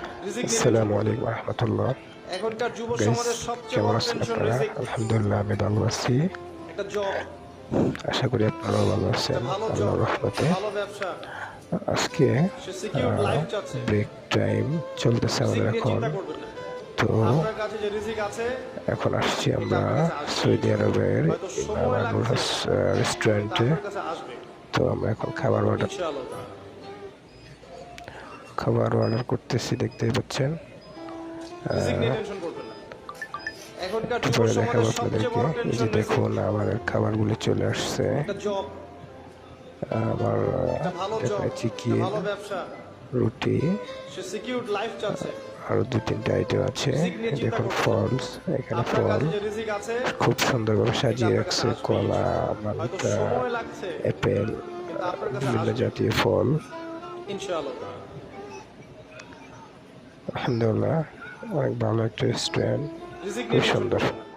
আসসালামু আলাইকুম রহমতুল্লাহ। এখনকার যুব গাইস, সমাজের সবচেয়ে কেমন বড় আছেন টেনশন আপনারা? রিজিক। আলহামদুলিল্লাহ আমি ভালো আছি। একটা জব, আশা করি আপনারাও ভালো একটা আছেন ভালো জব, আল্লাহর একটা রহমতে। ভালো ব্যবসা। আজকে সে সিকিউরড লাইফ চাচ্ছে। ব্রেক টাইম চলতেছে রিজিক আমাদের নিয়ে এখন। চিন্তা করবেন না। তো আপনার কাছে যে রিজিক আছে এখন আসছি এটা আমরা আপনার কাছে আসবেই। সৌদি আরবের হয়তো ইমাম সময় আনুর লাগছে, কিন্তু রেস্টুরেন্টে। আপনার কাছে আসবে তো আমরা এখন ইনশাআল্লাহ। খাবার অর্ডার করতেছি, দেখতেই পাচ্ছেন। রিজিক নিয়ে টেনশন করবেন না। এখনকার যুব তারপরে দেখাবো সমাজের সবচেয়ে আপনাদেরকে। বড় এই যে টেনশন রিজিক। দেখুন আমাদের খাবারগুলি চলে আসছে। একটা জব, আমার একটা ভালো জব, একটা চিকেন, ভালো ব্যবসা। রুটি, সে সিকিউরড লাইফ চাচ্ছে। আরো দুই তিনটা আইটেম আছে। রিজিক নিয়ে চিন্তা দেখুন করবেন না। ফলস, এখানে আপনার ফল কাছে যে রিজিক আছে খুব সুন্দরভাবে এটা সাজিয়ে আপনার কাছে রাখছে। আসবেই কলা, ইনশাআল্লাহ। হয়তো মালটা, সময় লাগছে, অ্যাপেল, কিন্তু আপনার কাছে বিভিন্ন আসবে জাতীয় ফল। ইনশাআল্লাহ। আলহামদুলিল্লাহ, অনেক ভালো একটা রেস্টুরেন্ট, রিজিক খুব নিয়ে টেনশন সুন্দর। করবেন না।